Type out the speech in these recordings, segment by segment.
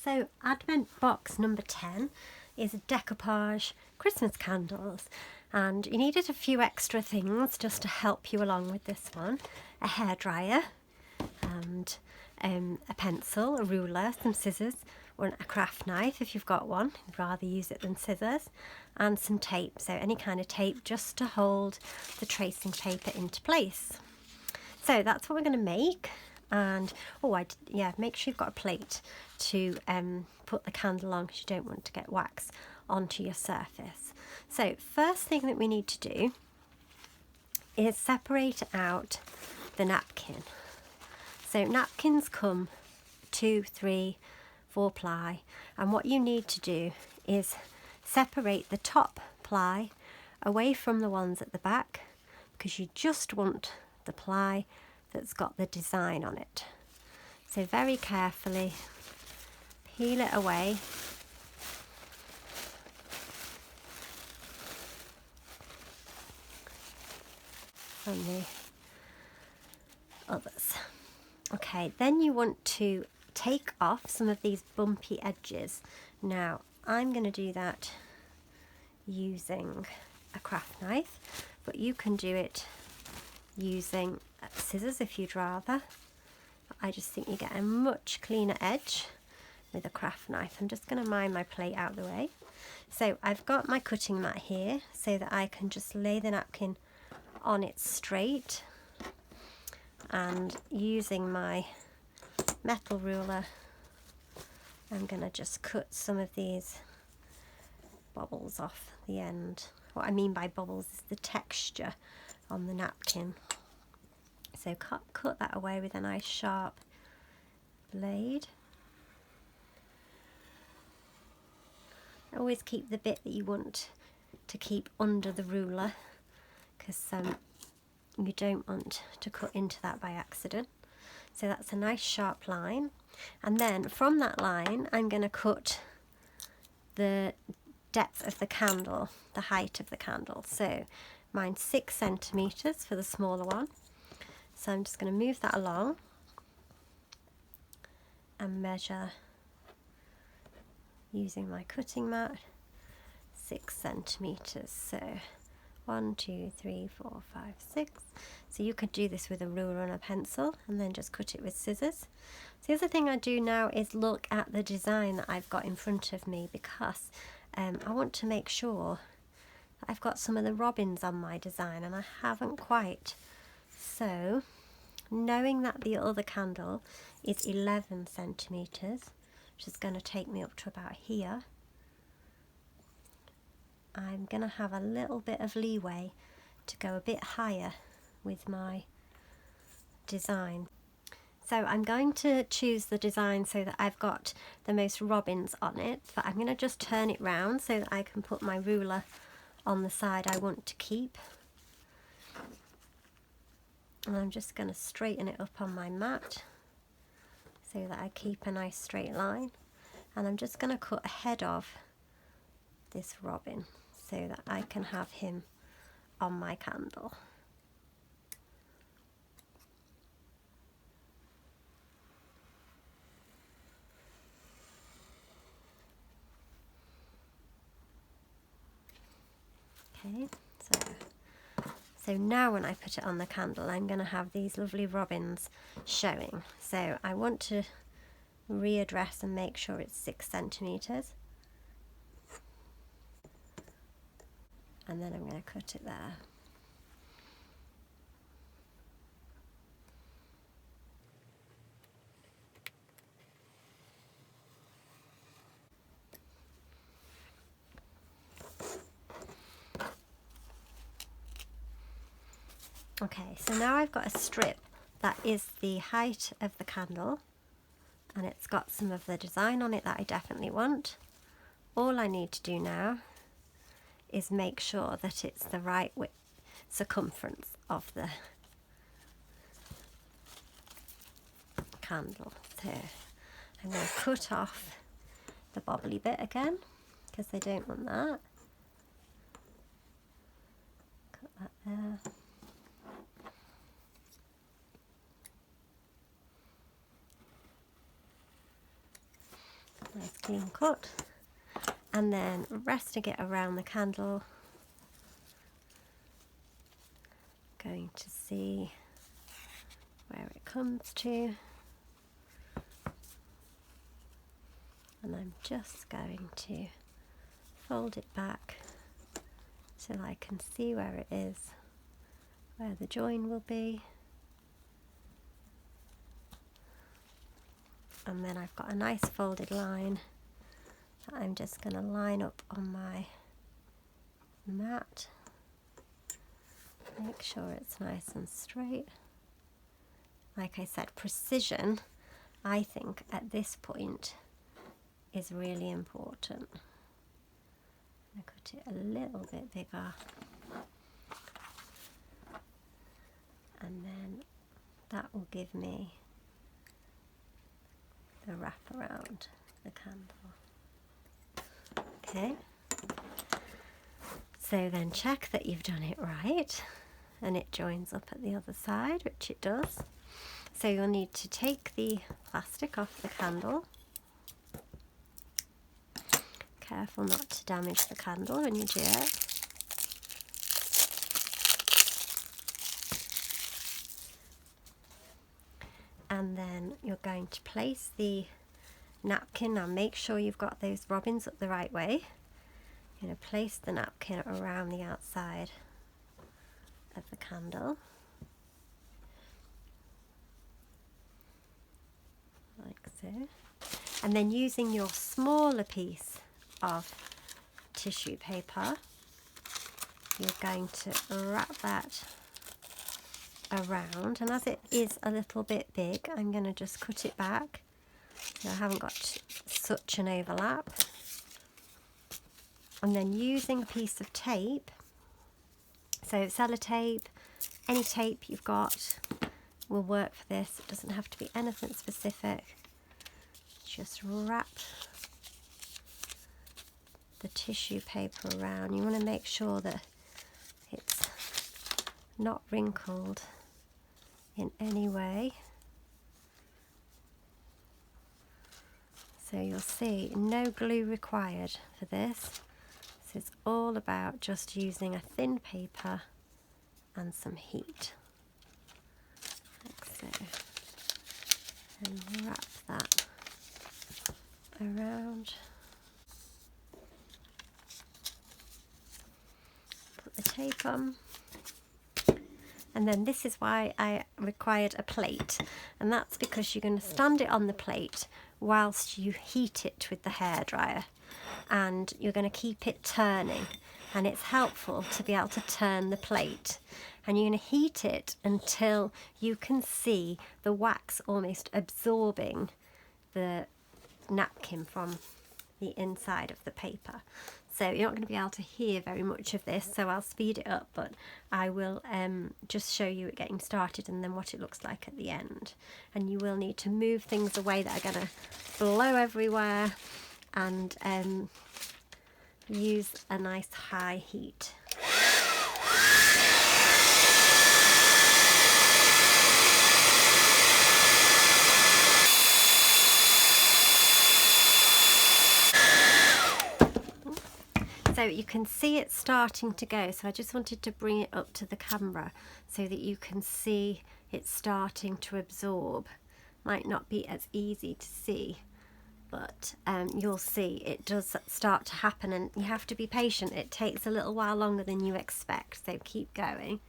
So Advent box number 10 is decoupage Christmas candles, and you needed a few extra things just to help you along with this one. A hairdryer and a pencil, a ruler, some scissors, or a craft knife if you've got one. I'd rather use it than scissors, and some tape, so any kind of tape just to hold the tracing paper into place. So that's what we're going to make. And make sure you've got a plate to put the candle on, because you don't want to get wax onto your surface. So first thing that we need to do is separate out the napkin. So napkins come 2, 3, 4 ply, and what you need to do is separate the top ply away from the ones at the back, because you just want the ply that's got the design on it. So very carefully peel it away. From the others. Okay, then you want to take off some of these bumpy edges. Now I'm going to do that using a craft knife, but you can do it using scissors if you'd rather. I just think you get a much cleaner edge with a craft knife. I'm just going to mine my plate out of the way. So I've got my cutting mat here so that I can just lay the napkin on it straight, and using my metal ruler I'm going to just cut some of these bubbles off the end. What I mean by bubbles is the texture on the napkin. So cut that away with a nice sharp blade. Always keep the bit that you want to keep under the ruler, because you don't want to cut into that by accident. So that's a nice sharp line, and then from that line I'm going to cut the depth of the candle, the height of the candle. So mine's 6 centimeters for the smaller one. So I'm just going to move that along and measure using my cutting mat 6 centimeters. So 1, 2, 3, 4, 5, 6. So you could do this with a ruler and a pencil and then just cut it with scissors. So the other thing I do now is look at the design that I've got in front of me, because I want to make sure that I've got some of the robins on my design, and I haven't quite. So knowing that the other candle is 11 centimeters, which is going to take me up to about here, I'm going to have a little bit of leeway to go a bit higher with my design. So I'm going to choose the design so that I've got the most robins on it, but I'm going to just turn it round so that I can put my ruler on the side I want to keep. And I'm just going to straighten it up on my mat so that I keep a nice straight line. And I'm just going to cut ahead of this robin so that I can have him on my candle. Okay, so now when I put it on the candle, I'm going to have these lovely robins showing. So I want to readdress and make sure it's 6 centimeters. And then I'm going to cut it there. Okay, so now I've got a strip that is the height of the candle, and it's got some of the design on it that I definitely want. All I need to do now is make sure that it's the right width, circumference of the candle. So I'm going to cut off the bobbly bit again, because I don't want that. Cut that there. Nice clean cut. And then resting it around the candle. Going to see where it comes to. And I'm just going to fold it back till I can see where it is, where the join will be. And then I've got a nice folded line that I'm just going to line up on my mat. Make sure it's nice and straight. Like I said, precision, I think, at this point is really important. I cut it a little bit bigger. And then that will give me the wrap around the candle. Okay. So then check that you've done it right and it joins up at the other side, which it does. So you'll need to take the plastic off the candle. Careful not to damage the candle when you do it. And then you're going to place the napkin. Now make sure you've got those robins up the right way. You're going to place the napkin around the outside of the candle. Like so. And then using your smaller piece of tissue paper, you're going to wrap that around, and as it is a little bit big, I'm going to just cut it back so I haven't got such an overlap. And then using a piece of tape, so sellotape, any tape you've got will work for this. It doesn't have to be anything specific. Just wrap the tissue paper around. You want to make sure that it's not wrinkled in any way. So you'll see no glue required for this. So it's all about just using a thin paper and some heat. Like so. And wrap that around. Put the tape on. And then this is why I required a plate, and that's because you're going to stand it on the plate whilst you heat it with the hairdryer, and you're going to keep it turning, and it's helpful to be able to turn the plate, and you're going to heat it until you can see the wax almost absorbing the napkin from the inside of the paper. So you're not going to be able to hear very much of this, so I'll speed it up, but I will just show you it getting started and then what it looks like at the end. And you will need to move things away that are going to blow everywhere, and use a nice high heat. So you can see it starting to go, so I just wanted to bring it up to the camera so that you can see it starting to absorb. Might not be as easy to see, but you'll see it does start to happen, and you have to be patient. It takes a little while longer than you expect, so keep going.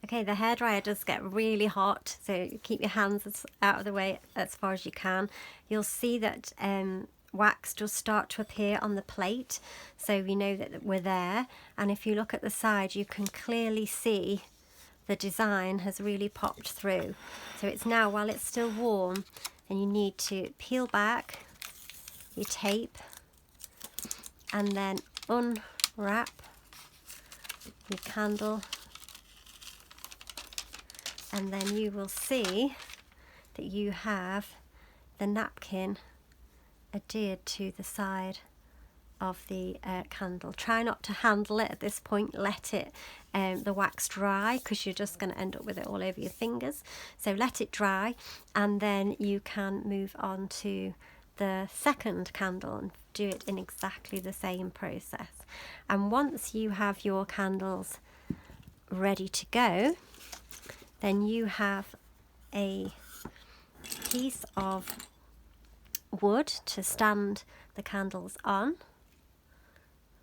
Okay, the hairdryer does get really hot, so keep your hands out of the way as far as you can. You'll see that wax does start to appear on the plate, so we know that we're there. And if you look at the side, you can clearly see the design has really popped through. So it's now, while it's still warm, and you need to peel back your tape and then unwrap your candle. And then you will see that you have the napkin adhered to the side of the candle. Try not to handle it at this point. Let it the wax dry, because you're just going to end up with it all over your fingers. So let it dry, and then you can move on to the second candle and do it in exactly the same process. And once you have your candles ready to go, then you have a piece of wood to stand the candles on.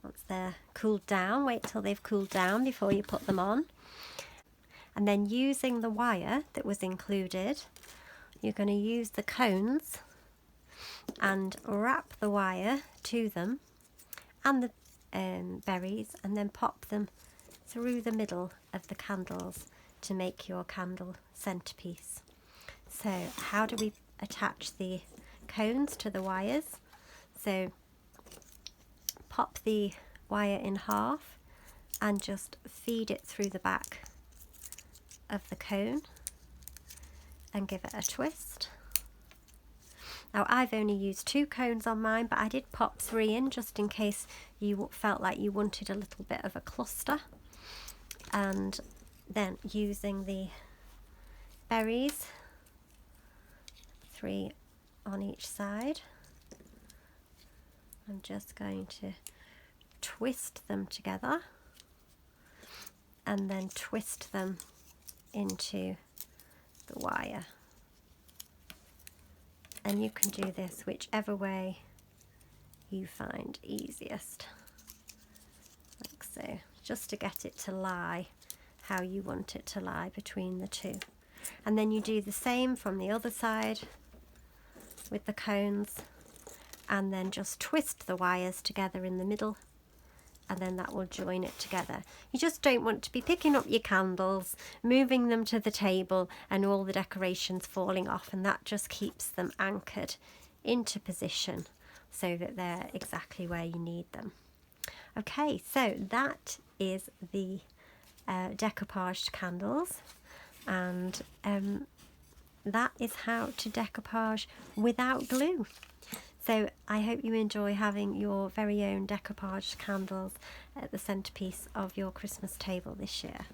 Once they're cooled down, wait till they've cooled down before you put them on. And then, using the wire that was included, you're going to use the cones and wrap the wire to them and the berries, and then pop them through the middle of the candles to make your candle centerpiece. So how do we attach the cones to the wires? So pop the wire in half and just feed it through the back of the cone and give it a twist. Now, I've only used 2 cones on mine, but I did pop 3 in just in case you felt like you wanted a little bit of a cluster. And then, using the berries, 3 on each side, I'm just going to twist them together and then twist them into the wire. And you can do this whichever way you find easiest, like so, just to get it to lie how you want it to lie between the two. And then you do the same from the other side with the cones, and then just twist the wires together in the middle, and then that will join it together. You just don't want to be picking up your candles, moving them to the table, and all the decorations falling off, and that just keeps them anchored into position so that they're exactly where you need them. Okay, so that is the decoupaged candles, and that is how to decoupage without glue. So I hope you enjoy having your very own decoupaged candles at the centerpiece of your Christmas table this year.